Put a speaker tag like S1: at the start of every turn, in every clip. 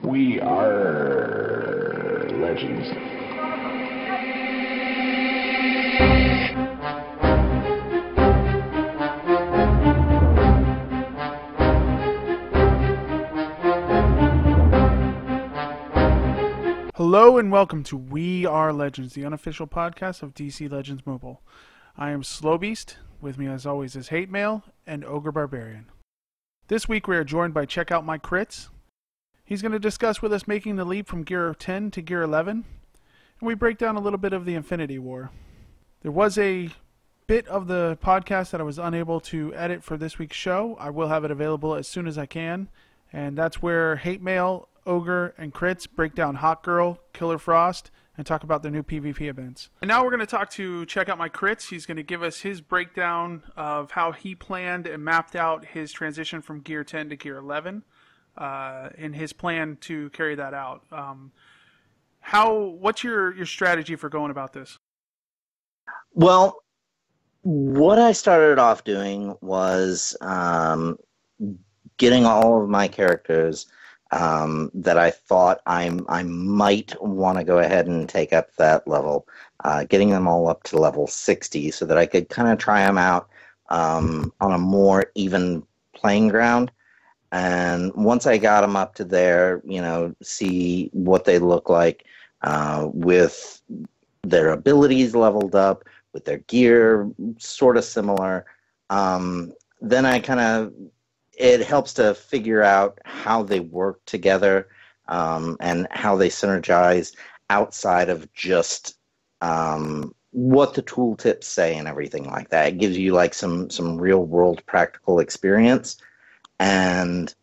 S1: We are legends.
S2: Hello and welcome to We Are Legends, the unofficial podcast of DC Legends Mobile. I am Slowbeast. With me as always is Hate Mail and OgreBarberian. This week we are joined by CheckOutMyCrits. He's going to discuss with us making the leap from Gear 10 to Gear 11, and we break down a little bit of the Infinity War. There was a bit of the podcast that I was unable to edit for this week's show. I will have it available as soon as I can, and that's where Hate Mail, Ogre, and Crits break down Hawkgirl Killer Frost and talk about their new PvP events. And now we're going to talk to CheckOutMyCrits. He's going to give us his breakdown of how he planned and mapped out his transition from Gear 10 to Gear 11. In his plan to carry that out. What's your strategy for going about this?
S3: Well, what I started off doing was getting all of my characters that I thought I might want to go ahead and take up that level, getting them all up to level 60 so that I could kind of try them out on a more even playing ground. And once I got them up to there, see what they look like with their abilities leveled up, with their gear sort of similar, then it helps to figure out how they work together and how they synergize outside of just what the tooltips say and everything like that. It gives you like some real world practical experience. And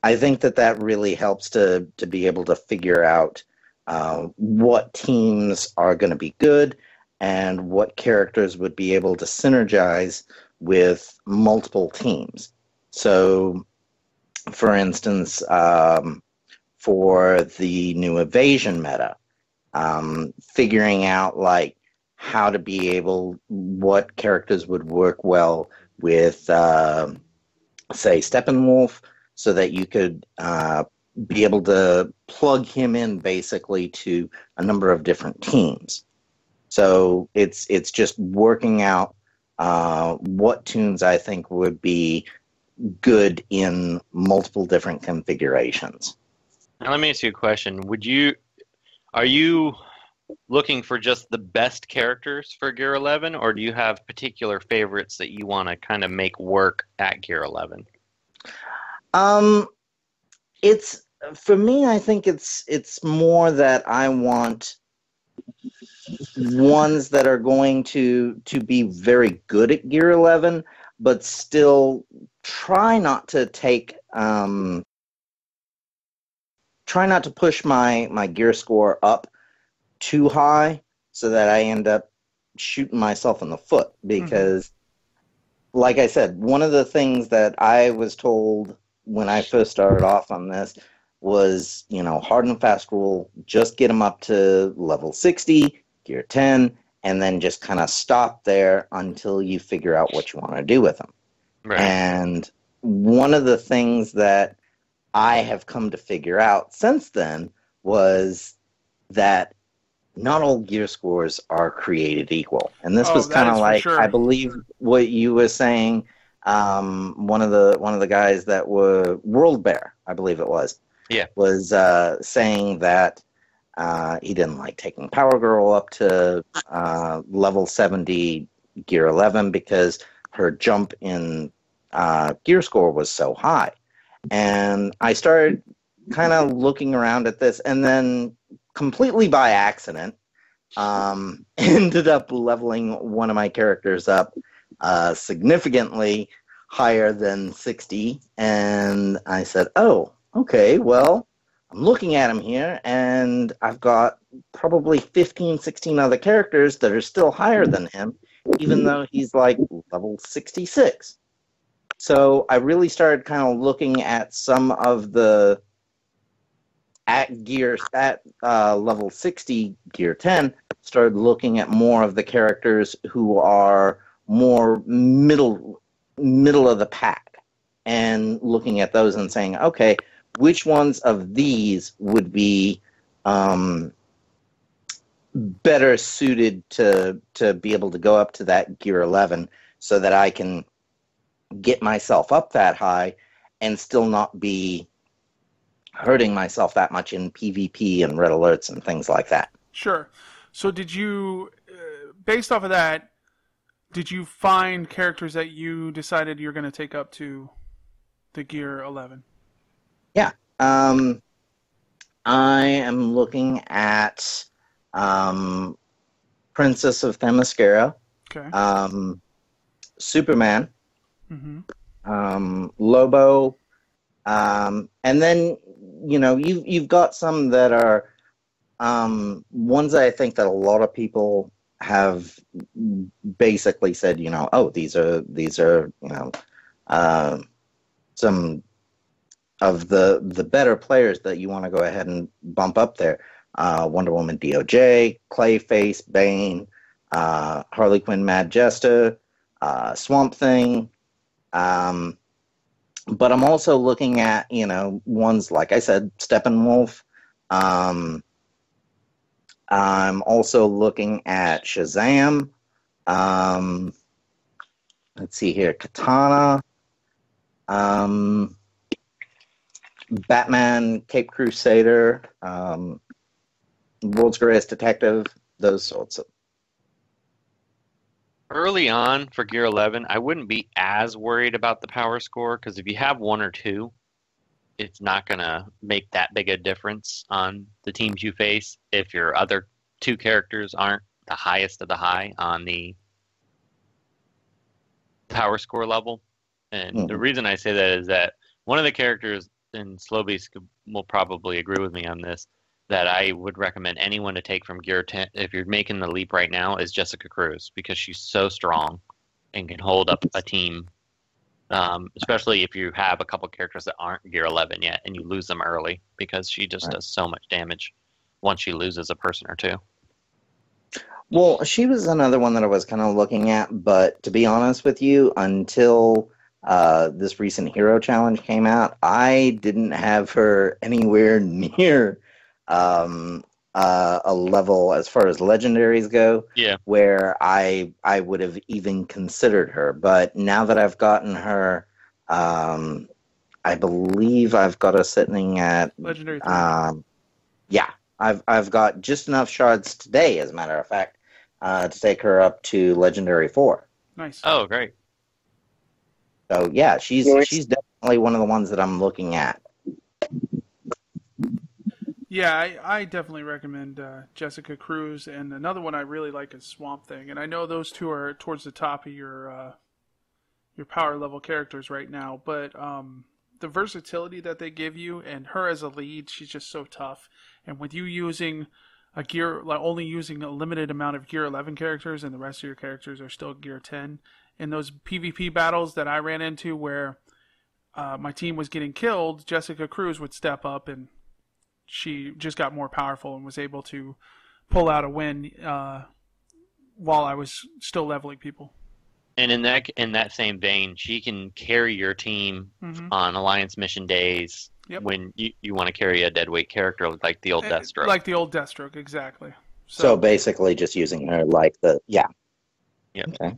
S3: I think that really helps to be able to figure out what teams are going to be good and what characters would be able to synergize with multiple teams. So, for instance, for the new evasion meta, figuring out like how to be what characters would work well with say Steppenwolf, so that you could be able to plug him in basically to a number of different teams. So it's just working out what tunes I think would be good in multiple different configurations.
S4: Now let me ask you a question. Are you looking for just the best characters for Gear 11, or do you have particular favorites that you want to kind of make work at Gear 11?
S3: It's for me, I think it's more that I want ones that are going to be very good at Gear 11, but still try not to push my gear score up too high so that I end up shooting myself in the foot, because like I said, one of the things that I was told when I first started off on this was, hard and fast rule, just get them up to level 60, Gear 10, and then just kind of stop there until you figure out what you want to do with them.
S4: Right.
S3: And one of the things that I have come to figure out since then was that not all gear scores are created equal. And this was kind of like, sure. I believe what you were saying, one of the guys that were World Bear, I believe it was, was saying that he didn't like taking Power Girl up to level 70 Gear 11 because her jump in gear score was so high. And I started kind of looking around at this, and then completely by accident, ended up leveling one of my characters up significantly higher than 60, and I said, oh, okay, well, I'm looking at him here, and I've got probably 15, 16 other characters that are still higher than him, even though he's like level 66. So I really started kind of looking at some of the level 60 Gear 10, started looking at more of the characters who are more middle of the pack, and looking at those and saying, okay, which ones of these would be better suited to be able to go up to that gear 11 so that I can get myself up that high and still not be hurting myself that much in PvP and red alerts and things like that.
S2: Sure. So did you, based off of that, did you find characters that you decided you're going to take up to the gear 11?
S3: Yeah. I am looking at Princess of Themyscira,
S2: Okay.
S3: Superman,
S2: Mm-hmm.
S3: Lobo, and then you've got some that are ones that I think that a lot of people have basically said, oh, these are some of the better players that you want to go ahead and bump up there. Wonder Woman, DOJ, Clayface, Bane, Harley Quinn, Mad Jester, Swamp Thing. But I'm also looking at, ones like I said, Steppenwolf. I'm also looking at Shazam. Let's see here, Katana. Batman, Cape Crusader, World's Greatest Detective, those sorts of.
S4: Early on for Gear 11, I wouldn't be as worried about the power score because if you have one or two, it's not going to make that big a difference on the teams you face if your other two characters aren't the highest of the high on the power score level. And the reason I say that is that one of the characters, and Slowbeast will probably agree with me on this, that I would recommend anyone to take from Gear 10 if you're making the leap right now is Jessica Cruz, because she's so strong and can hold up a team, especially if you have a couple characters that aren't Gear 11 yet and you lose them early, because she just does so much damage once she loses a person or two.
S3: Well, she was another one that I was kind of looking at, but to be honest with you, until this recent Hero Challenge came out, I didn't have her anywhere near a level as far as legendaries go, where I would have even considered her. But now that I've gotten her, I believe I've got her sitting at
S2: Legendary 3.
S3: Yeah, I've got just enough shards today, as a matter of fact, to take her up to Legendary 4.
S2: Nice.
S4: Oh, great.
S3: So yeah, she's definitely one of the ones that I'm looking at.
S2: Yeah, I definitely recommend Jessica Cruz, and another one I really like is Swamp Thing. And I know those two are towards the top of your power level characters right now, but the versatility that they give you, and her as a lead, she's just so tough. And with you using a gear, like only using a limited amount of Gear 11 characters, and the rest of your characters are still Gear 10, in those PvP battles that I ran into where my team was getting killed, Jessica Cruz would step up and she just got more powerful and was able to pull out a win while I was still leveling people.
S4: And in that same vein, she can carry your team on Alliance mission days when you want to carry a deadweight character like the old Deathstroke.
S2: Like the old Deathstroke, exactly.
S3: So basically just using her like the... Yeah.
S4: Yep.
S3: Okay.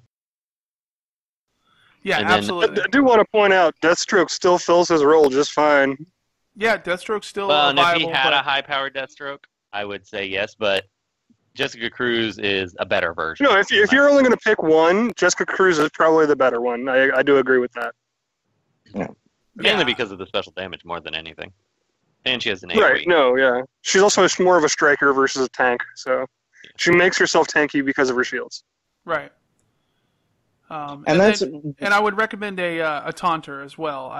S2: Yeah,
S4: And
S2: absolutely.
S5: I do want to point out, Deathstroke still fills his role just fine.
S2: Yeah, Deathstroke's still
S4: and
S2: viable.
S4: if he had a high-powered Deathstroke, I would say yes, but Jessica Cruz is a better version.
S5: No, if you're only going to pick one, Jessica Cruz is probably the better one. I do agree with that.
S3: Yeah.
S4: Mainly because of the special damage more than anything. And she has an AoE.
S5: Right, no, yeah. She's also more of a striker versus a tank, so she makes herself tanky because of her shields.
S2: Right.
S3: And
S2: I would recommend a taunter as well.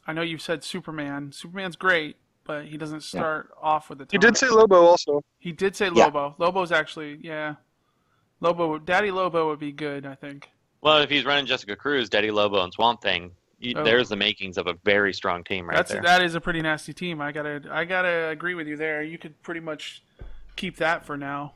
S2: I know you've said Superman. Superman's great, but he doesn't start off with a taunt.
S5: You did say Lobo also.
S2: He did say Lobo. Lobo's actually, Daddy Lobo would be good, I think.
S4: Well, if he's running Jessica Cruz, Daddy Lobo, and Swamp Thing, there's the makings of a very strong team there.
S2: That is a pretty nasty team. I gotta agree with you there. You could pretty much keep that for now.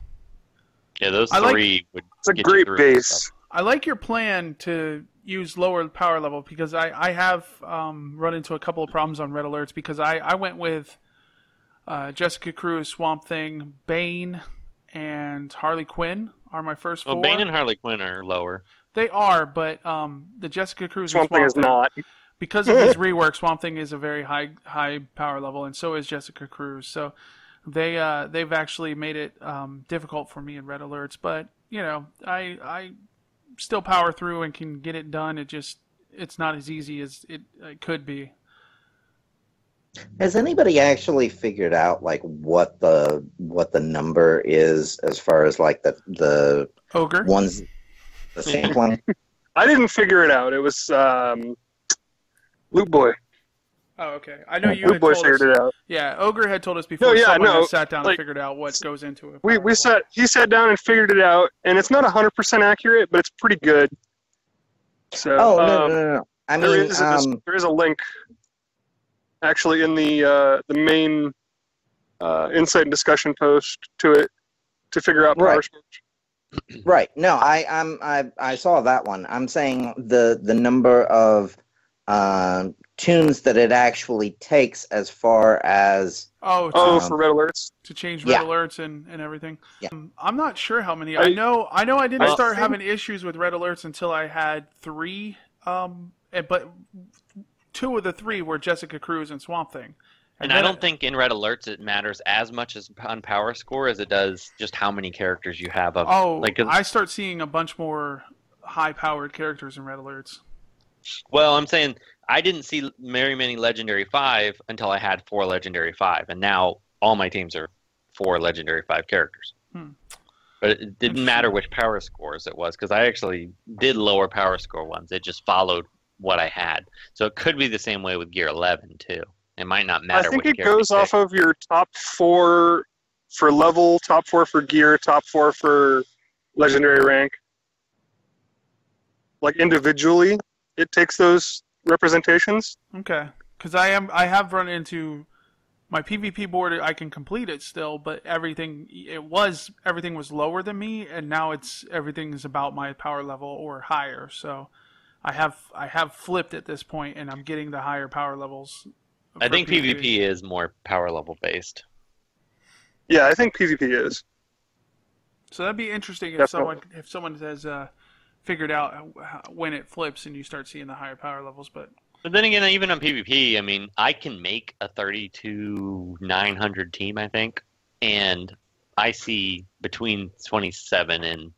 S4: Yeah, those three would.
S5: It's a great base.
S2: I like your plan to use lower power level because I have run into a couple of problems on red alerts because I went with Jessica Cruz, Swamp Thing, Bane, and Harley Quinn are my first four.
S4: Well, Bane and Harley Quinn are lower.
S2: They are, but the Jessica Cruz
S5: Swamp Thing is not.
S2: Because of his rework, Swamp Thing is a very high power level, and so is Jessica Cruz. So they've actually made it difficult for me in red alerts. But you know, I still power through and can get it done. It's not as easy as it could be.
S3: Has anybody actually figured out like what the number is as far as like the
S2: Ogre
S3: ones, the sampling?
S5: I didn't figure it out. It was Loot Boy.
S2: Oh, okay. I know you
S5: Loot
S2: had
S5: Boy
S2: told
S5: figured
S2: us.
S5: it out.
S2: Yeah, Ogre had told us before.
S5: No, yeah,
S2: someone
S5: no,
S2: had sat down
S5: like,
S2: and figured out what goes into it.
S5: He sat down and figured it out, and it's not 100% accurate, but it's pretty good. So,
S3: no. I mean,
S5: there is a link actually in the main insight and discussion post to it to figure out power switch.
S3: Right. No, I saw that one. I'm saying the number of tunes that it actually takes as far as
S5: for red alerts
S2: to change red alerts and everything.
S3: Yeah.
S2: I'm not sure how many. I know I didn't start having issues with red alerts until I had 3. But 2 of the 3 were Jessica Cruz and Swamp Thing.
S4: And I don't think in red alerts it matters as much as on power score as it does just how many characters you have.
S2: I start seeing a bunch more high-powered characters in red alerts.
S4: Well, I'm saying I didn't see very many Legendary 5 until I had 4 Legendary 5, and now all my teams are 4 Legendary 5 characters. But it didn't matter which power scores it was, because I actually did lower power score ones. It just followed what I had. So it could be the same way with Gear 11, too. It might not matter.
S5: I think it goes off of your top 4 for level, top 4 for gear, top 4 for legendary rank. Like individually, it takes those representations.
S2: Okay, because I have run into my PvP board. I can complete it still, but everything was lower than me, and now everything is about my power level or higher. So I have flipped at this point, and I'm getting the higher power levels.
S4: I think PvP is more power level based.
S5: Yeah, I think PvP is.
S2: So that'd be interesting if someone has figured out when it flips and you start seeing the higher power levels. But
S4: then again, even on PvP, I mean, I can make a 32-900 team, I think, and I see between 27 and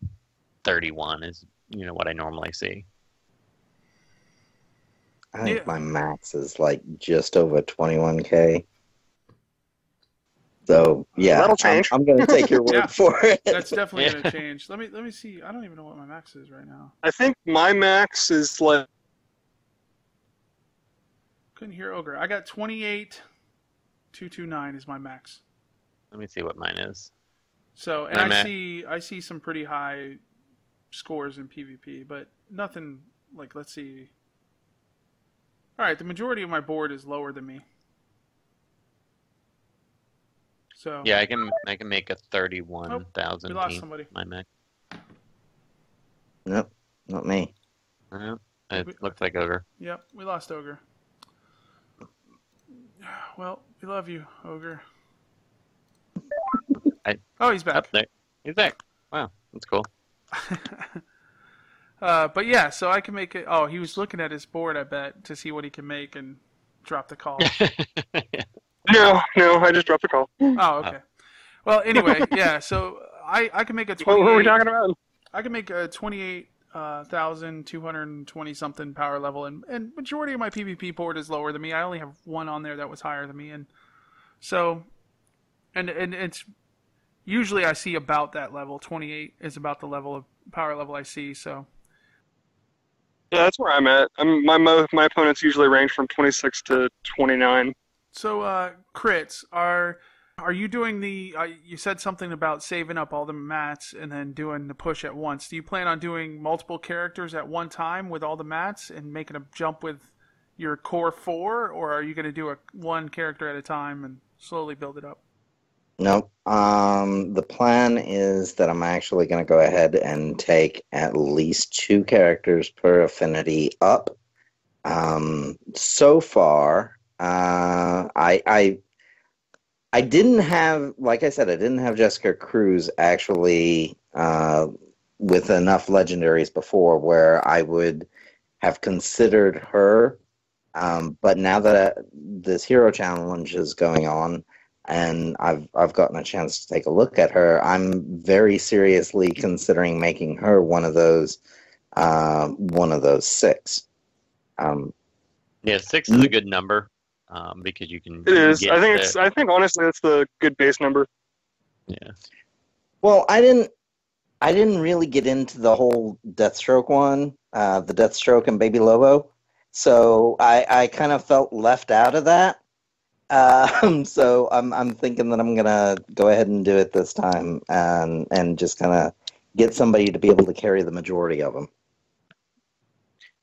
S4: 31 is what I normally see.
S3: I think my max is like just over 21K. So yeah,
S5: that'll change.
S3: I'm going to take your word for it.
S2: That's definitely going to change. Let me see. I don't even know what my max is right now.
S5: I think my max is like.
S2: Couldn't hear Ogre. I got 28,229 is my max.
S4: Let me see what mine is.
S2: So, and I see some pretty high scores in PvP, but nothing like, let's see. All right, the majority of my board is lower than me. So
S4: yeah, I can make a 31,000
S2: we lost
S4: team.
S2: Somebody.
S4: My max.
S3: Nope, not me.
S4: It looks like Ogre.
S2: Yep, we lost Ogre. Well, we love you, Ogre. He's back.
S4: There. He's back. Wow, that's cool.
S2: But yeah, so I can make it. Oh, he was looking at his board, I bet, to see what he can make and drop the call.
S5: No, I just dropped the call.
S2: Oh, okay. Well, anyway, yeah. So I can make a 28.
S5: What were we talking about?
S2: I can make a 28,220 something power level, and majority of my PvP board is lower than me. I only have one on there that was higher than me, and so, and it's usually I see about that level. 28 is about the level of power level I see. So.
S5: Yeah, that's where I'm at. My opponents usually range from 26 to 29.
S2: So, crits, are you doing the? You said something about saving up all the mats and then doing the push at once. Do you plan on doing multiple characters at one time with all the mats and making a jump with your core 4, or are you going to do one character at a time and slowly build it up?
S3: Nope. The plan is that I'm actually going to go ahead and take at least 2 characters per affinity up. So far, I didn't have, like I said, I didn't have Jessica Cruz actually with enough legendaries before where I would have considered her. But now that this hero challenge is going on, and I've gotten a chance to take a look at her, I'm very seriously considering making her one of those 6.
S4: Yeah, 6 is a good number because you can.
S5: It is.
S4: Get
S5: I think honestly that's the good base number.
S4: Yeah.
S3: Well, I didn't really get into the whole Deathstroke one, the Deathstroke and Baby Lobo, so I kind of felt left out of that. So I'm thinking that I'm gonna go ahead and do it this time, and just kind of get somebody to be able to carry the majority of them.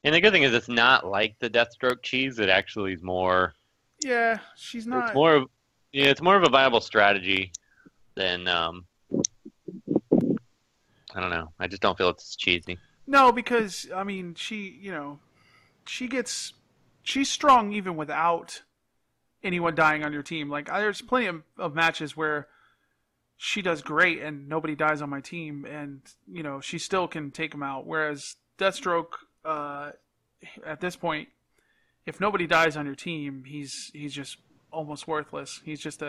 S4: And the good thing is, it's not like the Deathstroke cheese. It actually is more.
S2: Yeah, she's not.
S4: It's more of, it's more of a viable strategy than I don't know. I just don't feel it's cheesy.
S2: No, because I mean, she's strong even without anyone dying on your team. Like there's plenty of matches where she does great and nobody dies on my team, and she still can take them out. Whereas Deathstroke, at this point, if nobody dies on your team, he's just almost worthless. He just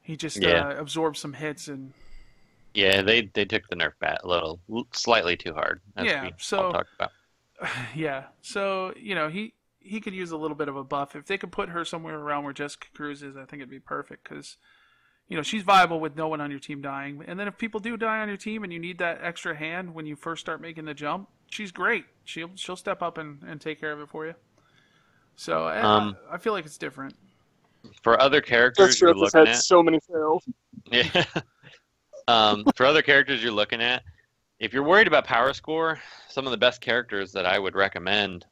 S2: absorbs some hits and.
S4: Yeah, they took the nerf bat slightly too hard. As we all talked about.
S2: Yeah, so he could use a little bit of a buff. If they could put her somewhere around where Jessica Cruz is, I think it'd be perfect because she's viable with no one on your team dying. And then if people do die on your team and you need that extra hand when you first start making the jump, she's great. She'll step up and take care of it for you. So I feel like it's different.
S4: For other characters you're looking at,
S5: so many fails.
S4: Yeah. For other characters you're looking at, if you're worried about power score, some of the best characters that I would recommend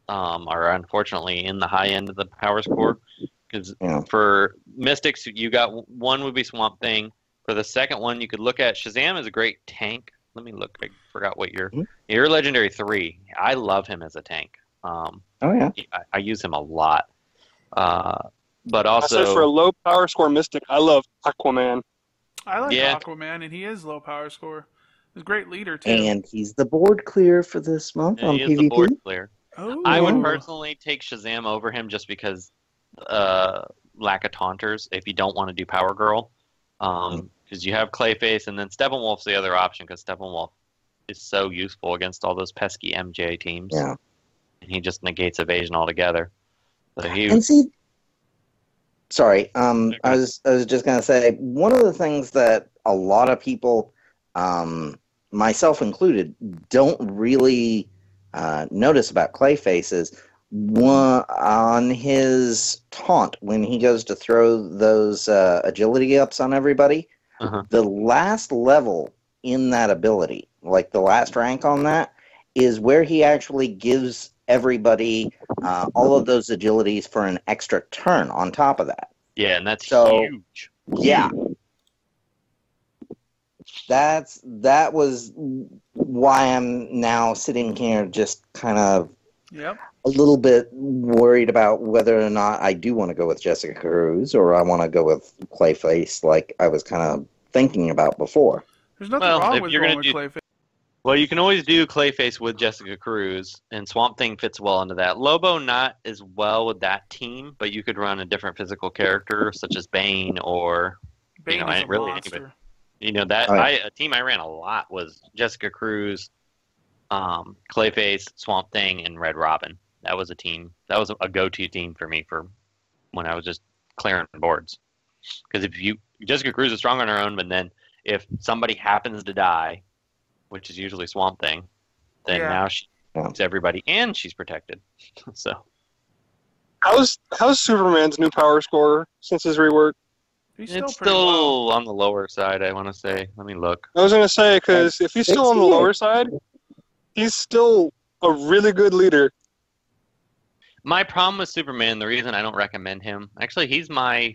S4: are unfortunately in the high end of the power score. Because for Mystics, you got one would be Swamp Thing. For the second one, you could look at Shazam is a great tank. Let me look. I forgot what year. You're Legendary 3. I love him as a tank.
S3: Oh yeah.
S4: I use him a lot. But also,
S5: I said for a low power score Mystic, I love Aquaman.
S2: I like Aquaman, and he is low power score. He's a great leader too.
S3: And he's the board clear for this month on
S4: he is
S3: PvP.
S4: the board clear.
S2: Oh.
S4: I would personally take Shazam over him just because lack of taunters if you don't want to do Power Girl. Because you have Clayface, and then Steppenwolf's the other option because Steppenwolf is so useful against all those pesky MJ teams.
S3: Yeah.
S4: And he just negates evasion altogether. So
S3: And see, sorry, I was just gonna say one of the things that a lot of people, myself included, don't really notice about Clayface is on his taunt when he goes to throw those agility ups on everybody. The last level in that ability, like the last rank on that, is where he actually gives everybody all of those agilities for an extra turn on top of that.
S4: Yeah, and that's huge.
S3: Yeah. That was why I'm now sitting here just kind of a little bit worried about whether or not I do want to go with Jessica Cruz or I want to go with Clayface like I was kind of thinking about before.
S2: There's nothing wrong with going with Clayface.
S4: Well, you can always do Clayface with Jessica Cruz, and Swamp Thing fits well into that. Lobo not as well with that team, but you could run a different physical character such as Bane or
S2: Bane is a monster.
S4: A team I ran a lot was Jessica Cruz, Clayface, Swamp Thing, and Red Robin. That was a team. That was a go-to team for me for when I was just clearing boards. Because Jessica Cruz is strong on her own, but then if somebody happens to die, which is usually Swamp Thing, then now she's everybody and she's protected. So
S5: how's Superman's new power score since his rework?
S4: It's still on the lower side, I want to say. Let me look.
S5: I was going to say, because if he's still on the lower side, he's still a really good leader.
S4: My problem with Superman, the reason I don't recommend him, actually, he's my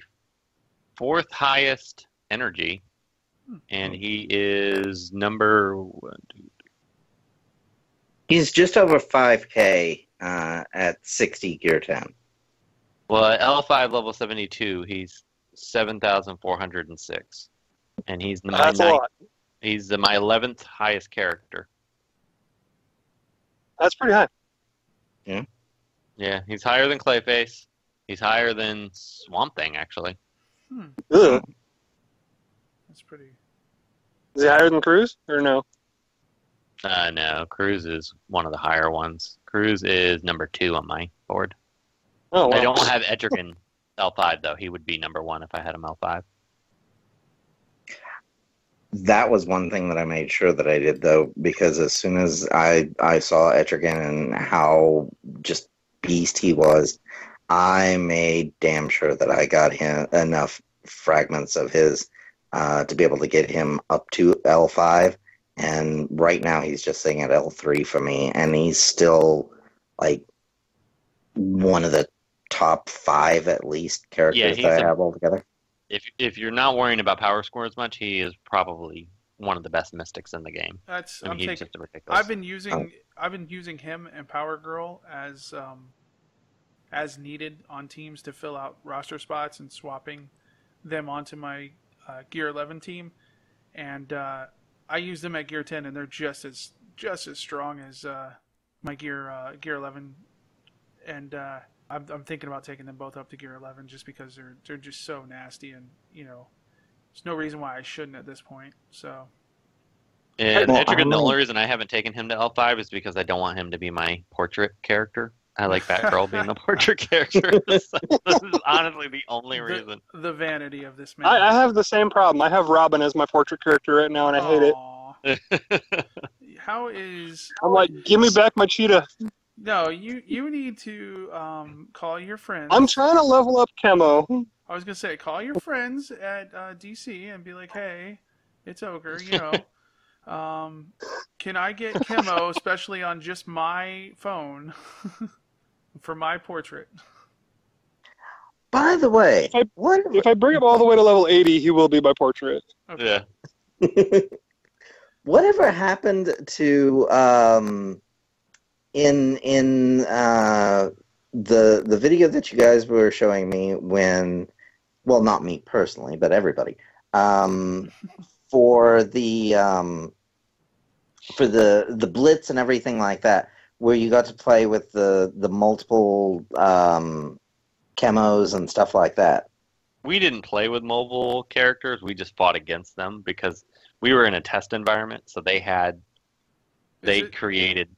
S4: 4th highest energy, and he is number one.
S3: He's just over 5K at 60 gear 10.
S4: Well, at L5 level 72, he's 7,406, and he's my
S5: That's a lot.
S4: He's my 11th highest character.
S5: That's pretty high.
S4: Yeah, he's higher than Clayface. He's higher than Swamp Thing, actually.
S5: Ugh.
S2: That's pretty.
S5: Is he higher than Cruz or no?
S4: No, Cruz is one of the higher ones. Cruz is number 2 on my board.
S5: Oh, wow.
S4: I don't have Etrigan L5, though. He would be number 1 if I had him L5.
S3: That was one thing that I made sure that I did, though, because as soon as I saw Etrigan and how just beast he was, I made damn sure that I got him enough fragments of his to be able to get him up to L5. And right now he's just sitting at L3 for me, and he's still like one of the top 5 at least characters that I have altogether.
S4: If you're not worrying about power score as much, he is probably one of the best mystics in the game. He's just ridiculous.
S2: I've been using him and Power Girl as needed on teams to fill out roster spots and swapping them onto my Gear 11 team, and I use them at Gear 10, and they're just as strong as my Gear 11, and I'm thinking about taking them both up to Gear 11 just because they're just so nasty, and there's no reason why I shouldn't at this point. So.
S4: And Etrigan, the only reason I haven't taken him to L5 is because I don't want him to be my portrait character. I like Batgirl being the portrait character. So this is honestly the only reason.
S2: The vanity of this man.
S5: I have the same problem. I have Robin as my portrait character right now, and I hate it.
S2: How is...
S5: I'm like, give me back my cheetah.
S2: No, you need to call your friends.
S5: I'm trying to level up Chemo.
S2: I was going to say, call your friends at DC and be like, hey, it's Ogre, can I get Chemo, especially on just my phone, for my portrait?
S3: By the way,
S5: if I bring him all the way to level 80, he will be my portrait.
S2: Okay.
S4: Yeah.
S3: Whatever happened to in the video that you guys were showing me when, well, not me personally, but everybody, for the blitz and everything like that, where you got to play with the multiple chemos and stuff like that.
S4: We didn't play with mobile characters. We just fought against them because we were in a test environment, so they created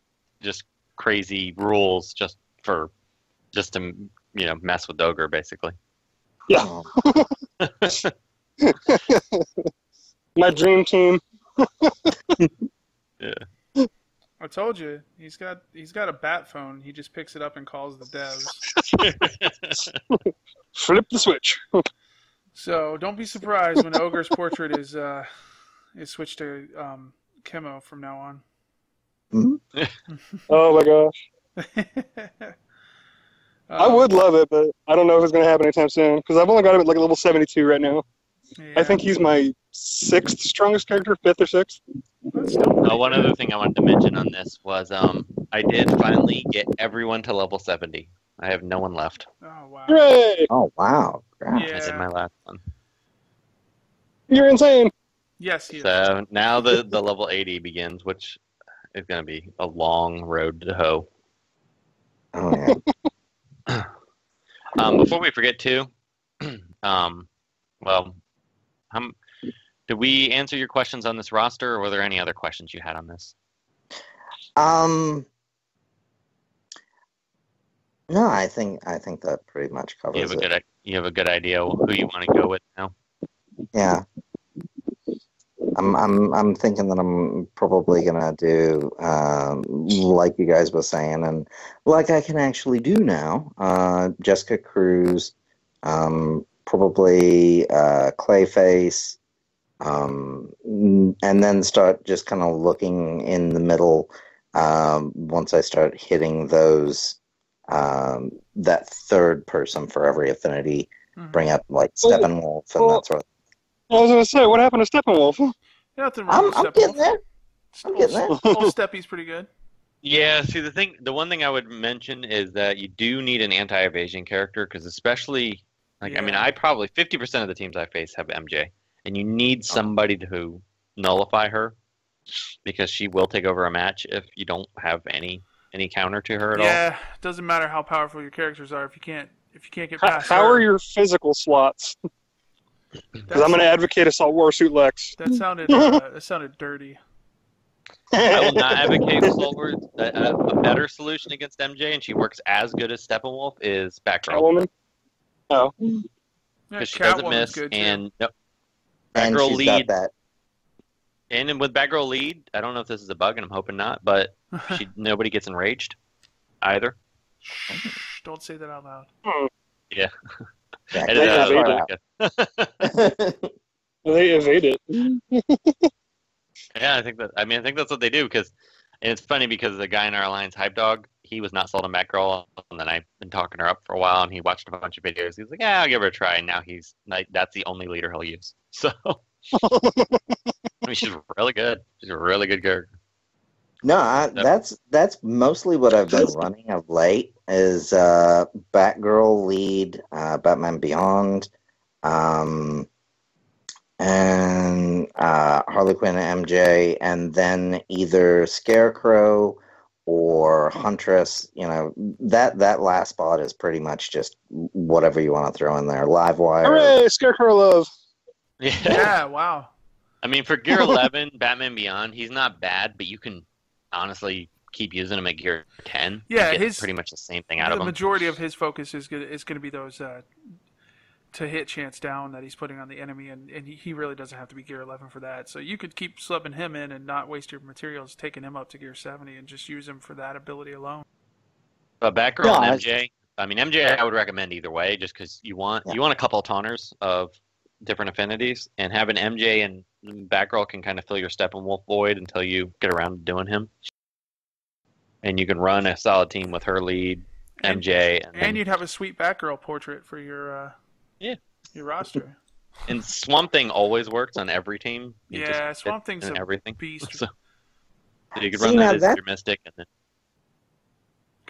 S4: just crazy rules just to mess with Ogre, basically.
S5: Yeah. My dream team.
S4: Yeah.
S2: I told you, he's got a bat phone. He just picks it up and calls the devs.
S5: Flip the switch.
S2: So don't be surprised when Ogre's portrait is switched to Chemo from now on.
S3: Mm-hmm.
S5: Oh my gosh. I would love it, but I don't know if it's going to happen anytime soon because I've only got him at like level 72 right now.
S2: Yeah.
S5: I think he's my 6th strongest character, 5th or 6th.
S4: One other thing I wanted to mention on this was I did finally get everyone to level 70. I have no one left.
S2: Oh wow!
S5: Hooray!
S3: Oh wow!
S2: Yeah.
S4: I did my last one.
S5: You're insane.
S2: Yes, he is.
S4: So now the level 80 begins, which is going to be a long road to hoe.
S3: Oh yeah.
S4: Before we forget too, did we answer your questions on this roster, or were there any other questions you had on this?
S3: No, I think that pretty much covers it.
S4: You have a good idea who you want to go with now?
S3: Yeah. I'm thinking that I'm probably gonna do like you guys were saying, and like I can actually do now. Jessica Cruz, probably Clayface, and then start just kind of looking in the middle. Once I start hitting those, that third person for every affinity, bring up like Steppenwolf and that sort of
S5: I was going to say, what happened to Steppenwolf?
S2: Nothing wrong with
S3: I'm
S2: Steppenwolf.
S3: getting there. I'm getting there.
S2: Old Steppy's pretty good.
S4: Yeah, see the one thing I would mention is that you do need an anti-evasion character because especially I mean I probably 50% of the teams I face have MJ, and you need somebody to nullify her because she will take over a match if you don't have any counter to her at all.
S2: Yeah, it doesn't matter how powerful your characters are if you can't get past
S5: How
S2: her.
S5: are your physical slots? Because I'm going to advocate Assault Warsuit Lex.
S2: That sounded dirty.
S4: I will not advocate Saltward. A better solution against MJ, and she works as good as Steppenwolf, is Batgirl.
S5: Catwoman? Oh.
S2: Yeah,
S4: Because she doesn't
S2: Catwoman's
S4: miss,
S2: good, too.
S4: and
S3: And
S4: Batgirl
S3: she's
S4: lead.
S3: got that.
S4: And then with Batgirl lead, I don't know if this is a bug, and I'm hoping not, but nobody gets enraged either.
S2: Shh, don't say that out loud.
S4: Yeah.
S3: Yeah,
S4: Edit that
S3: that's
S4: out.
S5: They evade it.
S4: Yeah, I think that's what they do because, and it's funny because the guy in our alliance, Hype Dog, he was not sold on Batgirl, and then I've been talking her up for a while, and he watched a bunch of videos. He was like, "Yeah, I'll give her a try." And now he's like, that's the only leader he'll use. So, I mean, she's really good. She's a really good character.
S3: No, that's mostly what I've been running of late is Batgirl lead, Batman Beyond, and Harley Quinn and MJ, and then either Scarecrow or Huntress. You know, that last spot is pretty much just whatever you want to throw in there. Livewire.
S5: Hooray, Scarecrow love.
S2: Yeah, wow.
S4: I mean, for Gear 11, Batman Beyond, he's not bad, but you can honestly keep using him at Gear 10.
S2: Yeah,
S4: you get pretty much the same thing out of
S2: the
S4: him.
S2: majority of his focus is going to be those to hit chance down that he's putting on the enemy, and he really doesn't have to be Gear 11 for that. So you could keep subbing him in and not waste your materials taking him up to Gear 70 and just use him for that ability alone.
S4: But Batgirl and MJ, I mean, MJ I would recommend either way just because you want a couple of taunters of different affinities, and having MJ and Batgirl can kind of fill your Steppenwolf void until you get around to doing him. And you can run a solid team with her lead, MJ.
S2: And you'd have a sweet Batgirl portrait for your roster.
S4: And Swamp Thing always works on every team.
S2: Swamp Thing's
S4: everything.
S2: Beast.
S4: So you could run that as your Mystic. And then...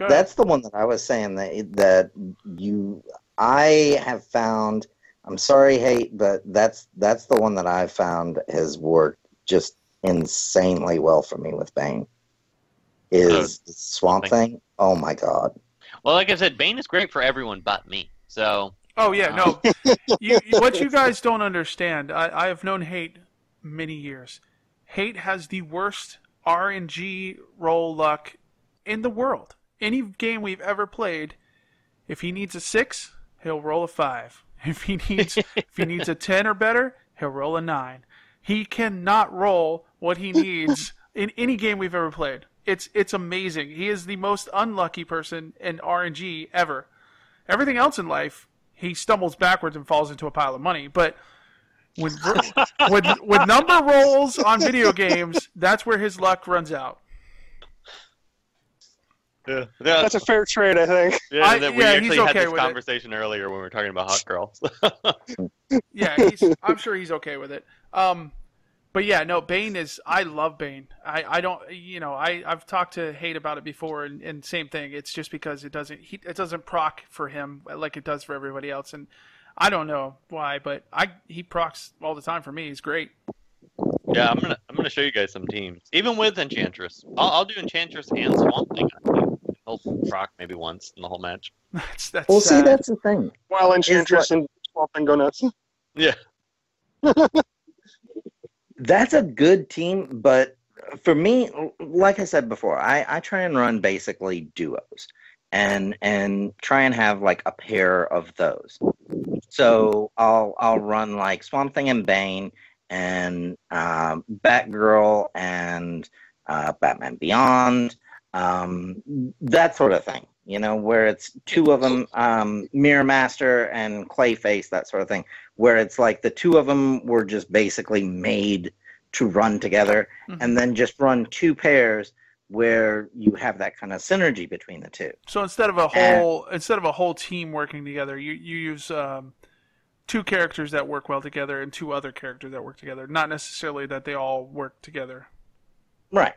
S3: That's the one that I was saying I have found. I'm sorry, Hate, but that's the one that I've found has worked just insanely well for me with Bane. Is Swamp Thing? Oh my god!
S4: Well, like I said, Bane is great for everyone but me. So.
S2: Oh yeah, no. What you guys don't understand, I have known Hate many years. Hate has the worst RNG roll luck in the world. Any game we've ever played, if he needs a 6, he'll roll a 5. If he needs a 10 or better, he'll roll a 9. He cannot roll what he needs in any game we've ever played. It's amazing. He is the most unlucky person in RNG ever. Everything else in life, he stumbles backwards and falls into a pile of money. But with number rolls on video games, that's where his luck runs out.
S4: Yeah,
S5: that's a fair trade, I think.
S4: Yeah, we actually had this conversation earlier when we were talking about Hawkgirl.
S2: Yeah, I'm sure he's okay with it. But yeah, no, Bane is. I love Bane. I don't. I've talked to Hate about it before, and same thing. It's just because it doesn't proc for him like it does for everybody else, and I don't know why, but he procs all the time for me. He's great.
S4: Yeah, I'm gonna show you guys some teams, even with Enchantress. I'll do Enchantress and Swamp Thing. He'll proc maybe once in the whole match.
S2: That's
S3: well,
S2: sad.
S3: see, that's the thing.
S5: While Enchantress and Swamp Thing go nuts.
S4: Yeah.
S3: That's a good team, but for me, like I said before, I try and run basically duos and try and have like a pair of those. So I'll run like Swamp Thing and Bane and Batgirl and Batman Beyond, that sort of thing. You know, where it's two of them, Mirror Master and Clayface, that sort of thing, where it's like the two of them were just basically made to run together, and then just run two pairs where you have that kind of synergy between the two.
S2: So instead of a whole team working together, you use two characters that work well together and two other characters that work together. Not necessarily that they all work together.
S3: Right.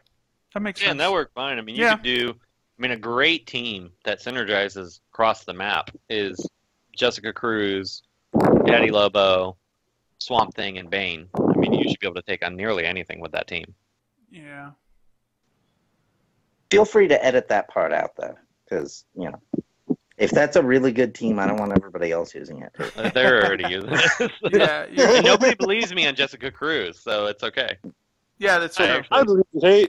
S2: That makes
S4: Yeah,
S2: sense.
S4: and that worked fine. I mean, you
S2: Yeah.
S4: could do. I mean, a great team that synergizes across the map is Jessica Cruz, Daddy Lobo, Swamp Thing, and Bane. I mean, you should be able to take on nearly anything with that team.
S2: Yeah.
S3: Feel free to edit that part out, though, because, you know, if that's a really good team, I don't want everybody else using it.
S4: They're already using it.
S2: Yeah.
S4: And nobody believes me on Jessica Cruz, so it's okay.
S2: Yeah, that's true.
S5: I believe you hate,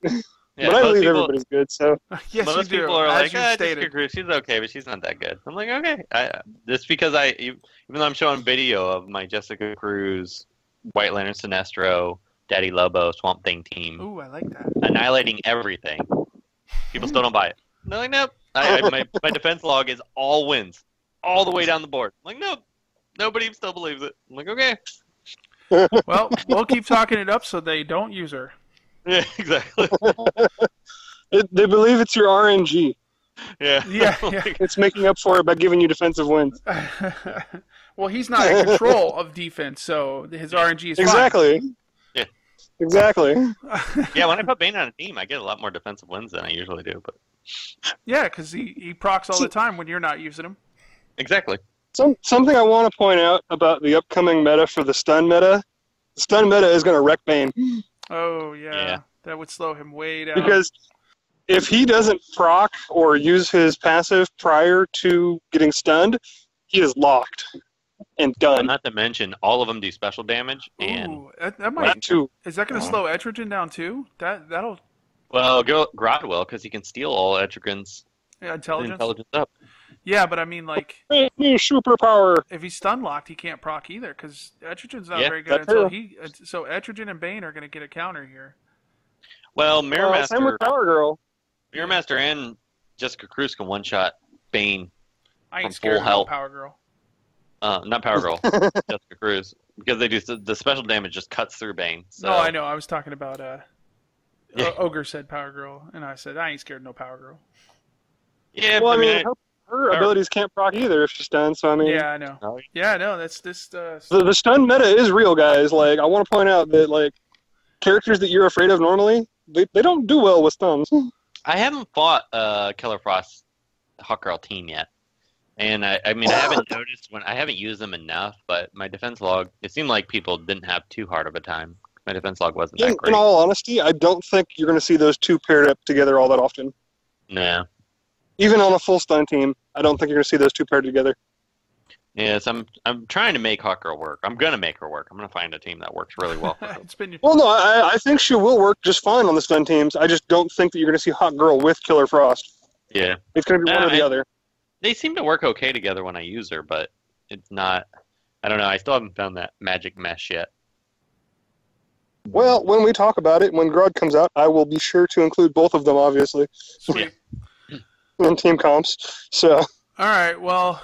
S4: Yeah,
S5: but I
S4: most
S5: believe
S4: people,
S5: everybody's good. So
S2: Yes,
S4: most
S2: you do.
S4: people are
S2: As
S4: like,
S2: you
S4: Jessica
S2: stated.
S4: Cruz, she's okay, but she's not that good. I'm like, okay. Just because even though I'm showing video of my Jessica Cruz, White Lantern Sinestro, Daddy Lobo, Swamp Thing team
S2: Ooh, I like that.
S4: annihilating everything, people still don't buy it. They're like, nope. My defense log is all wins, all the way down the board. I'm like, nope. Nobody still believes it. I'm like, okay.
S2: Well, we'll keep talking it up so they don't use her.
S4: Yeah, exactly.
S5: they believe it's your RNG.
S4: Yeah.
S2: Yeah,
S5: It's making up for it by giving you defensive wins.
S2: Well, he's not in control of defense, so his RNG is fine.
S5: Exactly.
S4: Yeah.
S5: Exactly.
S4: Yeah, when I put Bane on a team, I get a lot more defensive wins than I usually do. But
S2: Yeah, because he procs all the time when you're not using him.
S4: exactly.
S5: Something I want to point out about the upcoming meta for the stun meta. The stun meta is going to wreck Bane.
S2: Oh, yeah.
S4: Yeah.
S2: That would slow him way down.
S5: Because if he doesn't proc or use his passive prior to getting stunned, he is locked and done.
S4: Not to mention, all of them do special damage, and
S2: Ooh, that might.
S5: That too.
S2: Is that going to slow Etrigan down too? That'll
S4: well, Grodd will because he can steal all Etrigan's
S2: intelligence.
S4: up.
S2: Yeah, but I mean, like,
S5: New superpower.
S2: if he's stun locked, he can't proc either because Etrigan's not
S4: Yeah,
S2: very good
S5: that's
S2: until
S5: true.
S2: So Etrigan and Bane are going to get a counter here.
S4: Well, Mirror
S5: Same with Power Girl.
S4: Master and Jessica Cruz can one-shot Bane.
S2: I ain't
S4: From
S2: scared
S4: full
S2: of no
S4: health.
S2: Power Girl.
S4: Not Power Girl, Jessica Cruz. Because they do the special damage just cuts through Bane. So.
S2: No, I know. I was talking about
S4: Yeah.
S2: Ogre said Power Girl, and I said I ain't scared of no Power Girl.
S4: Yeah,
S5: Well, I
S4: I mean,
S5: mean, her abilities can't proc either if she's stunned. So I mean,
S2: Yeah, I know.
S4: Oh,
S2: Yeah, I know. That's this.
S5: the stun meta is real, guys. Like, I want to point out that like characters that you're afraid of normally, they don't do well with stuns.
S4: I haven't fought Killer Frost Hawkgirl team yet. And I mean, I haven't noticed I haven't used them enough, but my defense log, it seemed like people didn't have too hard of a time. My defense log wasn't that
S5: In
S4: great.
S5: all honesty, I don't think you're going to see those two paired up together all that often.
S4: No.
S5: Even on a full stun team, I don't think you're going to see those two paired together.
S4: Yes, I'm trying to make Hawkgirl work. I'm gonna make her work. I'm gonna find a team that works really well for her.
S2: It's been.
S5: Well, no, I think she will work just fine on the stun teams. I just don't think that you're going to see Hawkgirl with Killer Frost.
S4: Yeah.
S5: It's going to be one or the other.
S4: They seem to work okay together when I use her, but it's not. I don't know. I still haven't found that magic mesh yet.
S5: Well, when we talk about it, when Grodd comes out, I will be sure to include both of them, obviously,
S2: Sweet.
S5: in team comps. So,
S2: All right. Well,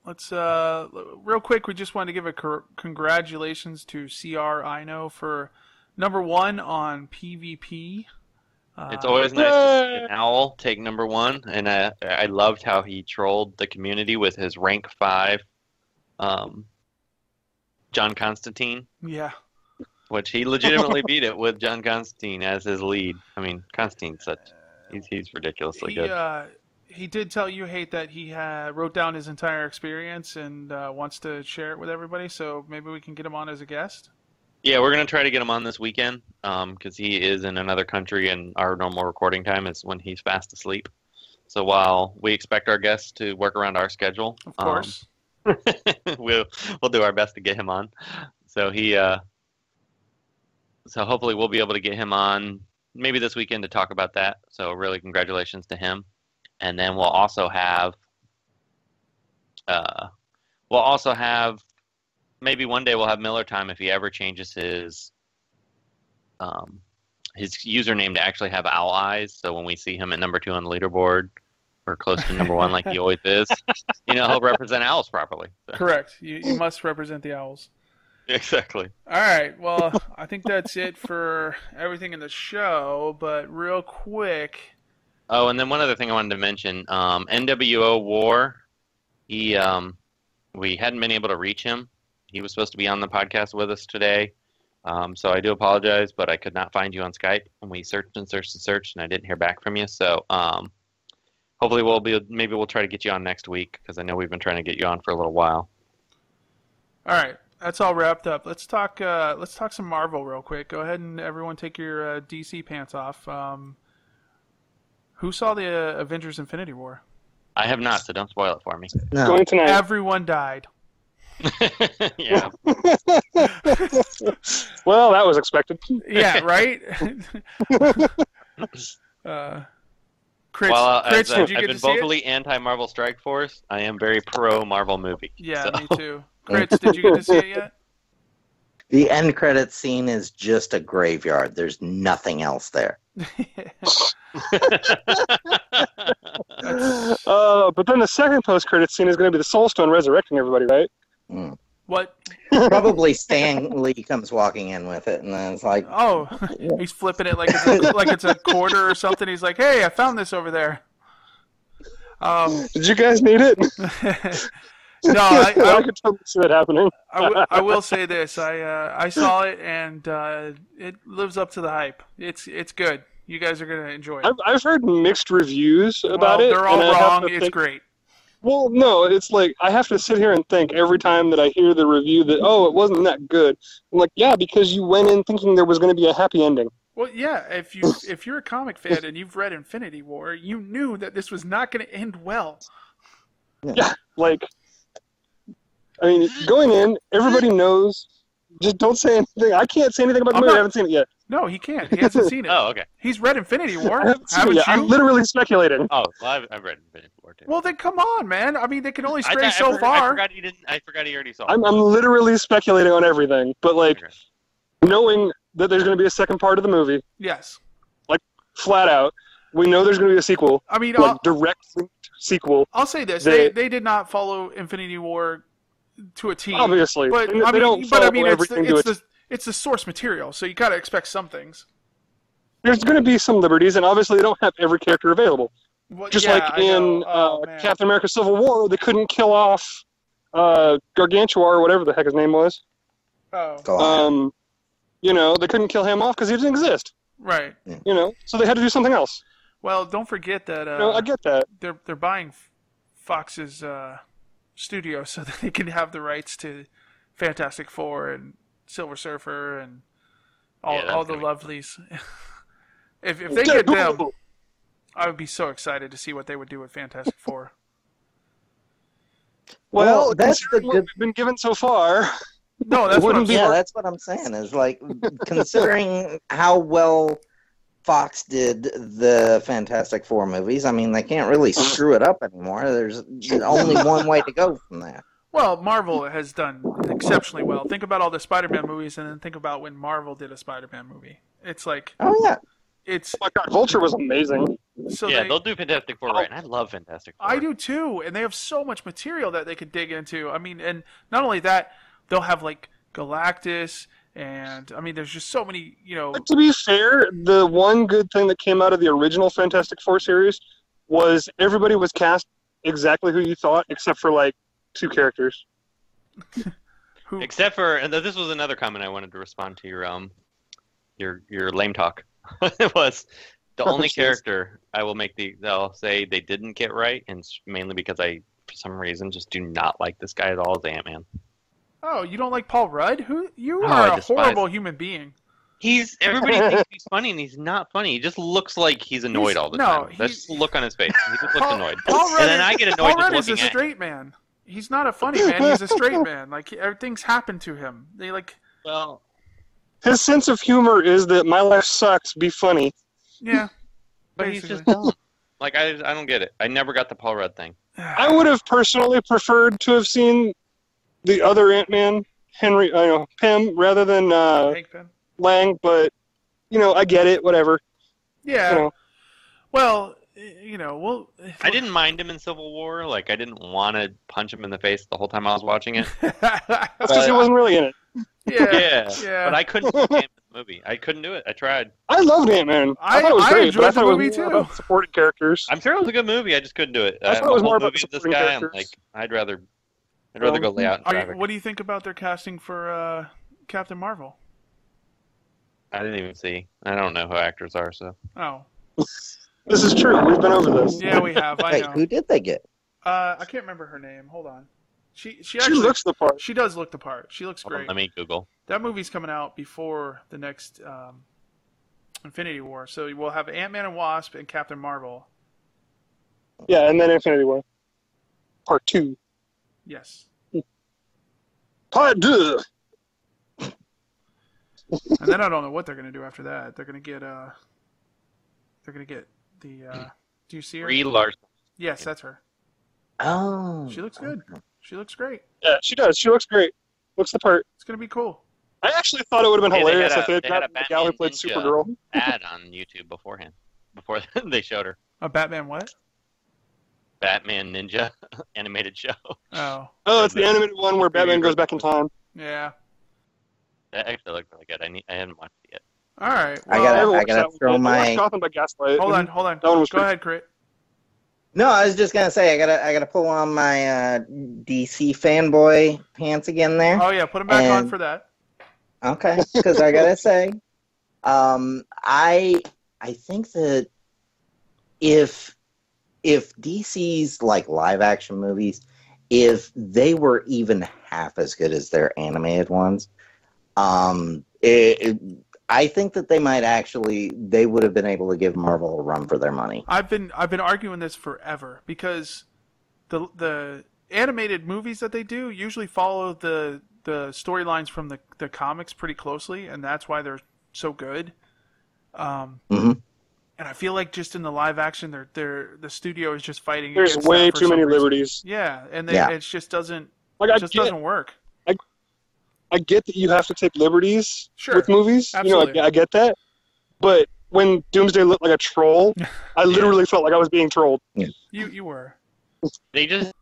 S2: let's real quick. We just wanted to give a congratulations to CR Ino for #1 on PvP.
S4: It's always nice to see an owl take #1, and I loved how he trolled the community with his rank 5 John Constantine,
S2: Yeah.
S4: which he legitimately beat it with John Constantine as his lead. I mean, Constantine's he's ridiculously good.
S2: He did tell you, Hate, that he wrote down his entire experience and wants to share it with everybody. So maybe we can get him on as a guest.
S4: Yeah, we're going to try to get him on this weekend because he is in another country and our normal recording time is when he's fast asleep. So while we expect our guests to work around our schedule,
S2: Of course.
S4: we'll do our best to get him on. So so hopefully we'll be able to get him on maybe this weekend to talk about that. So really congratulations to him. And then we'll also have maybe one day we'll have Miller Time if he ever changes his username to actually have owl eyes. So when we see him at #2 on the leaderboard or close to #1 like he always is, he'll represent owls properly. So.
S2: Correct. You must represent the owls.
S4: Exactly.
S2: All right. Well, I think that's it for everything in the show. But real quick.
S4: Oh, and then one other thing I wanted to mention, NWO War, he we hadn't been able to reach him. He was supposed to be on the podcast with us today. So I do apologize, but I could not find you on Skype. And we searched and searched and searched, and I didn't hear back from you. So hopefully maybe we'll try to get you on next week, because I know we've been trying to get you on for a little while.
S2: All right, that's all wrapped up. Let's talk some Marvel real quick. Go ahead and everyone take your DC pants off. Who saw the Avengers Infinity War?
S4: I have not, so don't spoil it for me.
S3: No.
S5: Going tonight.
S2: Everyone died.
S4: Yeah.
S5: Well, that was expected.
S2: Yeah, right? Crits,
S4: Well,
S2: Crits,
S4: as
S2: did you
S4: I've
S2: get
S4: been
S2: to see it?
S4: vocally anti-Marvel Strike Force, I am very pro-Marvel movie.
S2: Yeah,
S4: so.
S2: me too. Crits, did you get to see it yet?
S3: The end credit scene is just a graveyard. There's nothing else there.
S5: But then the second post-credit scene is going to be the Soul Stone resurrecting everybody, right?
S3: Mm.
S2: What?
S3: Probably Stan Lee comes walking in with it, and then it's like,
S2: Oh, he's flipping it like it's a quarter or something. He's like, "Hey, I found this over there."
S5: Did you guys need it?
S2: No,
S5: I could totally see that happening.
S2: I will say this: I saw it, and it lives up to the hype. It's good. You guys are gonna enjoy it.
S5: I've heard mixed reviews about it.
S2: They're all
S5: and I have
S2: wrong.
S5: to
S2: It's
S5: think-
S2: great.
S5: Well, no, it's like I have to sit here and think every time that I hear the review that, oh, it wasn't that good. I'm like, yeah, because you went in thinking there was going to be a happy ending.
S2: Well, yeah. If you're a comic fan and you've read Infinity War, you knew that this was not going to end well.
S5: Yeah, like, I mean, going in, everybody knows. Just don't say anything. I can't say anything about the movie. I haven't seen it yet.
S2: No, he can't. He hasn't seen it.
S4: Oh, okay.
S2: He's read Infinity War.
S5: I haven't seen it
S2: Haven't
S5: yet.
S2: you?
S5: I'm literally speculating.
S4: Oh, well, I've read Infinity War too.
S2: Well, then come on, man. I mean, they can only
S4: I
S2: stray so
S4: I
S2: far.
S4: forgot he didn't. I forgot he already saw.
S5: I'm literally speculating on everything. But, like,
S4: Okay.
S5: knowing that there's going to be a second part of the movie,
S2: Yes.
S5: flat out, we know there's going to be a sequel,
S2: I mean,
S5: like, direct sequel,
S2: I'll say this:
S5: They-
S2: they did not follow Infinity War to a T.
S5: obviously.
S2: But
S5: They
S2: I
S5: don't
S2: mean,
S5: follow
S2: it's
S5: everything to it.
S2: it's the source material, so you gotta expect some things.
S5: There's going to be some liberties, and obviously they don't have every character available.
S2: Well,
S5: Just
S2: yeah,
S5: like
S2: I know.
S5: in
S2: Oh, man.
S5: Captain America Civil War, they couldn't kill off Gargantua or whatever the heck his name was.
S2: Oh,
S3: go on.
S5: They couldn't kill him off because he didn't exist.
S2: right.
S5: So they had to do something else.
S2: Well, don't forget that
S5: I get that.
S2: they're buying Fox's studio so that they can have the rights to Fantastic Four and Silver Surfer and all
S4: Yeah, that's
S2: all the
S4: gonna
S2: lovelies. if they get them, I would be so excited to see what they would do with Fantastic Four.
S3: Well, that's the
S5: considering what
S3: good.
S5: we've been given so far.
S2: No, that's what I'm
S5: wouldn't be
S2: saying.
S3: Yeah, that's what I'm saying. Is like considering how well Fox did the Fantastic Four movies. I mean, they can't really screw it up anymore. There's only one way to go from there.
S2: Well, Marvel has done exceptionally well. Think about all the Spider-Man movies, and then think about when Marvel did a Spider-Man movie. It's like
S3: Oh yeah,
S2: it's
S5: Oh my God, Vulture was amazing.
S2: so
S4: Yeah,
S2: they,
S4: they'll do Fantastic Four right, and I love Fantastic Four.
S2: I do too, and they have so much material that they could dig into. I mean, and not only that, they'll have like Galactus, and I mean, there's just so many.
S5: But to be fair, the one good thing that came out of the original Fantastic Four series was everybody was cast exactly who you thought, except for like 2 characters.
S2: who
S4: Except for, and this was another comment I wanted to respond to your lame talk. It was the only
S5: jeez.
S4: character I will they'll say they didn't get right, and it's mainly because I, for some reason, just do not like this guy at all, is Ant-Man.
S2: Oh, you don't like Paul Rudd? You
S4: Oh,
S2: are
S4: I
S2: a
S4: despise
S2: horrible
S4: him.
S2: human being.
S4: Everybody thinks he's funny, and he's not funny. He just looks like he's annoyed all the time. That's just the look on his face. He just looks annoyed.
S2: Paul Rudd
S4: And then I get annoyed
S2: Paul
S4: just
S2: Rudd is a
S4: looking at him.
S2: straight man. He's not a funny man. He's a straight man. Like everything's happened to him. They like,
S4: Well,
S5: His sense of humor is that my life sucks, be funny.
S2: yeah.
S4: but he's
S2: basically.
S4: just dumb. Like, I don't get it. I never got the Paul Rudd thing.
S5: I would have personally preferred to have seen the other Ant-Man, Pym, rather than
S2: Hank Pym.
S5: Lang, but, I get it, whatever.
S2: Yeah.
S5: You know.
S2: Well, well.
S4: I didn't mind him in Civil War. Like, I didn't want to punch him in the face the whole time I was watching it.
S5: That's because he wasn't really in it.
S2: yeah.
S4: But I couldn't stand the movie. I couldn't do it. I tried.
S5: I loved Ant-Man. I thought it was
S2: I
S5: great,
S2: enjoyed
S5: but I
S2: the
S5: thought it
S2: movie
S5: was more
S2: too.
S5: about supporting characters.
S4: I'm sure it was a good movie. I just couldn't do it.
S5: I thought
S4: I'm
S5: it was
S4: a whole
S5: more about
S4: movie with this
S5: supporting
S4: guy. I'm
S5: characters.
S4: like, I'd rather I'd rather go lay out in
S2: Are
S4: traffic.
S2: you, what do you think about their casting for Captain Marvel?
S4: I didn't even see. I don't know who actors are, so.
S2: Oh,
S5: This is true. We've been over this.
S2: yeah, we have. I
S3: Wait,
S2: know.
S3: who did they get?
S2: I can't remember her name. Hold on. She
S5: She
S2: actually
S5: looks the part.
S2: She does look the part. She looks
S4: Hold on,
S2: great.
S4: let me Google.
S2: That movie's coming out before the next Infinity War, so we'll have Ant-Man and Wasp and Captain Marvel.
S5: Yeah, and then Infinity War. Part 2.
S2: Yes.
S5: Part 2!
S2: And then I don't know what they're gonna do after that. They're gonna get the. Do you see her?
S4: Brie Larson.
S2: Yes, that's her.
S3: Oh.
S2: She looks good. She looks great.
S5: Yeah, she does. She looks great. Looks the part.
S2: It's gonna be cool.
S5: I actually thought it would have been
S4: Hey, they
S5: hilarious
S4: had
S5: if they had
S4: they had
S5: got
S4: a
S5: the gal who
S4: Batman
S5: played
S4: Ninja
S5: Supergirl.
S4: ad on YouTube beforehand, before they showed her.
S2: A Batman what?
S4: Batman Ninja animated show.
S2: Oh,
S5: Oh, it's the animated one where Batman goes back in time.
S2: yeah.
S4: That actually looked really good. I haven't watched it yet.
S2: All right.
S3: I
S2: Well,
S3: gotta throw my.
S5: Gotham by Gaslight.
S2: hold on.
S5: That one was
S2: Go
S5: pretty-
S2: ahead, Crit.
S3: No, I was just gonna say I gotta pull on my DC fanboy pants again there.
S2: Oh yeah, put him back on
S3: And-
S2: for that.
S3: Okay, because I gotta say, I think that if DC's like live action movies, if they were even half as good as their animated ones, I think that they would have been able to give Marvel a run for their money.
S2: I've been arguing this forever because the animated movies that they do usually follow the storylines from the comics pretty closely, and that's why they're so good.
S3: Mhm.
S2: And I feel like just in the live action, the studio is just fighting.
S5: There's
S2: against
S5: way
S2: that for
S5: too
S2: some
S5: many
S2: reason.
S5: liberties.
S2: Yeah, and
S3: Yeah.
S2: it just doesn't
S5: Like
S2: doesn't work.
S5: I get that you have to take liberties
S2: Sure.
S5: with movies.
S2: Absolutely.
S5: You know, I get that. But when Doomsday looked like a troll, I literally felt like I was being trolled.
S2: You were.
S4: They just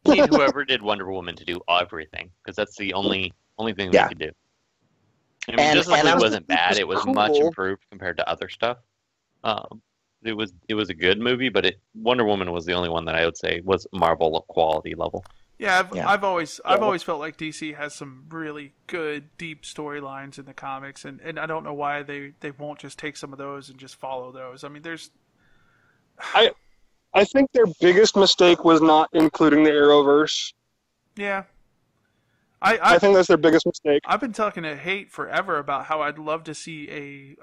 S4: need whoever did Wonder Woman to do everything, because that's the only thing
S3: Yeah.
S4: they could do. I mean,
S3: And-
S4: Justice
S3: and
S4: League
S3: I'm
S4: wasn't
S3: thinking
S4: bad.
S3: it's
S4: It was
S3: cool.
S4: much improved compared to other stuff. It was a good movie, but Wonder Woman was the only one that I would say was Marvel quality level.
S2: Yeah,
S3: Yeah.
S2: I've always felt like DC has some really good, deep storylines in the comics, and I don't know why they won't just take some of those and just follow those. I mean, there's
S5: I think their biggest mistake was not including the Arrowverse.
S2: yeah.
S5: I think that's their biggest mistake.
S2: I've been talking to Hate forever about how I'd love to see a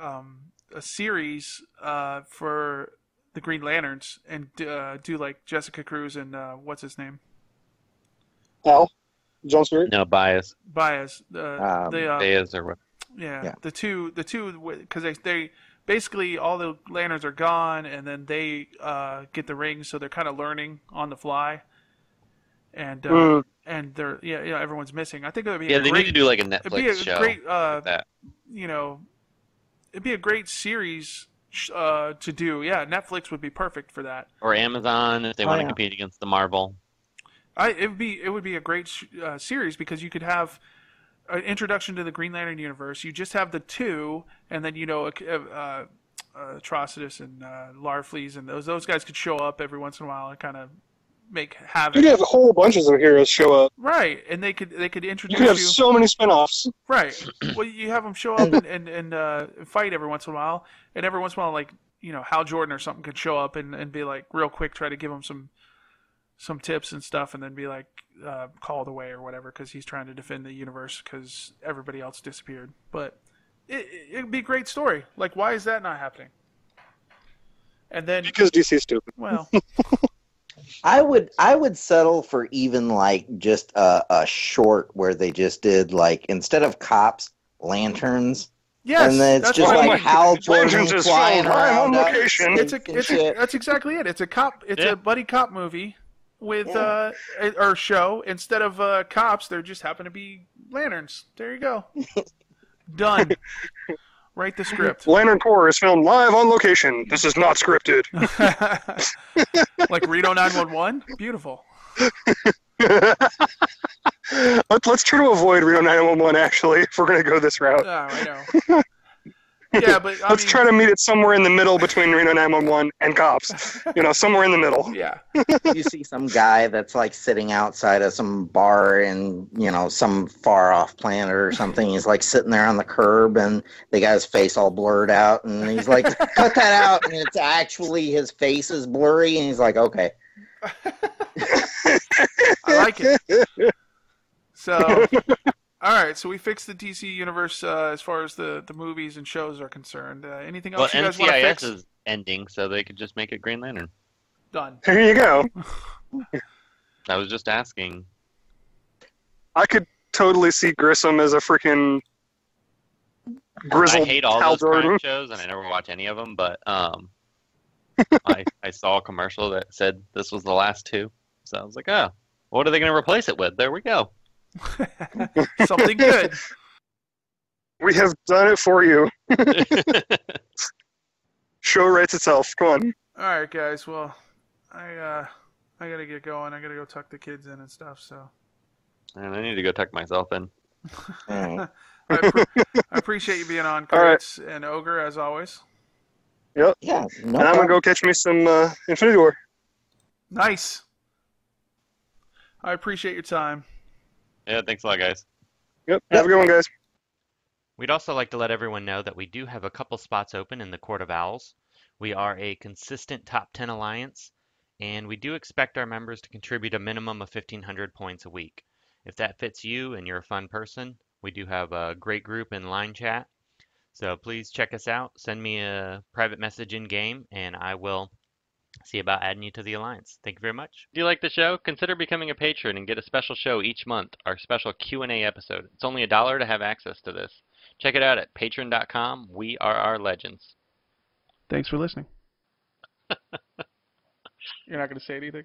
S2: series for the Green Lanterns and do like Jessica Cruz and what's his name?
S5: Al? John Stewart?
S4: No bias.
S2: Baez.
S4: Baez or what?
S2: Yeah, the two, because they basically all the lanterns are gone, and then they get the rings, so they're kind of learning on the fly, and they're everyone's missing. I think it would be
S4: Yeah,
S2: a
S4: they
S2: great,
S4: need to do like a
S2: it'd be
S4: Netflix
S2: a
S4: show.
S2: great
S4: like that.
S2: It'd be a great series to do. Yeah, Netflix would be perfect for that.
S4: Or Amazon if they want to compete against the Marvel.
S2: It would be a great series because you could have an introduction to the Green Lantern universe. You just have the two, and then Atrocitus and Larfleeze and those guys could show up every once in a while and kind of make havoc.
S5: You could have whole bunches of heroes show up.
S2: Right, and they could
S5: You
S2: introduce
S5: could have so many spin-offs.
S2: Right. Well, you have them show up and fight every once in a while, and every once in a while, like Hal Jordan or something could show up and be like real quick, try to give them some tips and stuff, and then be like called away or whatever because he's trying to defend the universe because everybody else disappeared. But it'd be a great story. Like, why is that not happening? And then,
S5: Because DC's stupid.
S2: well,
S3: I would settle for even like just a short where they just did like instead of cops, lanterns.
S2: yes,
S3: And then it's
S2: that's
S3: just
S2: what I
S3: like
S2: mean.
S3: Hal Jordan
S5: Legends is
S3: flying
S5: filmed live on
S3: around.
S5: location.
S2: That's exactly it. It's a cop. It's
S4: Yeah.
S2: a buddy cop movie with or show. Instead of cops, there just happen to be lanterns. There you go. Done. Write the script.
S5: Lantern Corps is filmed live on location. This is not scripted.
S2: Like Reno 911. Beautiful.
S5: Let's try to avoid Reno 911, actually, if we're going to go this route.
S2: Oh, I know. Yeah, but
S5: Let's try to meet it somewhere in the middle between Reno 911 and cops. Somewhere in the middle.
S2: Yeah.
S3: You see some guy that's like sitting outside of some bar in, some far off planet or something. He's like sitting there on the curb and they got his face all blurred out and he's like, cut that out. And it's actually his face is blurry and he's like, okay.
S2: I like it. So, all right. So we fixed the DC universe as far as the movies and shows are concerned. Anything else you guys want to fix?
S4: NCIS is ending, so they could just make it Green Lantern.
S2: Done.
S5: There you go.
S4: I was just asking.
S5: I could totally see Grissom as a freaking grizzled
S4: I hate all
S5: Hal
S4: those crime
S5: Jordan.
S4: shows, and I never watch any of them. But I saw a commercial that said this was the last two, so I was like, oh, what are they going to replace it with? There we go.
S2: Something good.
S5: We have done it for you. Show writes itself. Come on.
S2: All right, guys. Well, I gotta get going. I gotta go tuck the kids in and stuff. So.
S4: And I need to go tuck myself in.
S3: Mm.
S2: I appreciate you being on,
S5: All right.
S2: Crits and Ogre, as always.
S5: Yep.
S3: Yeah.
S5: And I'm going to go catch me some Infinity War.
S2: Nice. I appreciate your time.
S4: Yeah, thanks a lot, guys.
S5: Yep. Have a good one, guys.
S6: We'd also like to let everyone know that we do have a couple spots open in the Court of Owls. We are a consistent top 10 alliance, and we do expect our members to contribute a minimum of 1,500 points a week. If that fits you and you're a fun person, we do have a great group in line chat. So please check us out. Send me a private message in game, and I will see about adding you to the alliance. Thank you very much. If you like the show, consider becoming a patron and get a special show each month, our special Q&A episode. It's only $1 to have access to this. Check it out at patreon.com, WeRRRLegends.
S2: Thanks for listening. You're not going to say anything?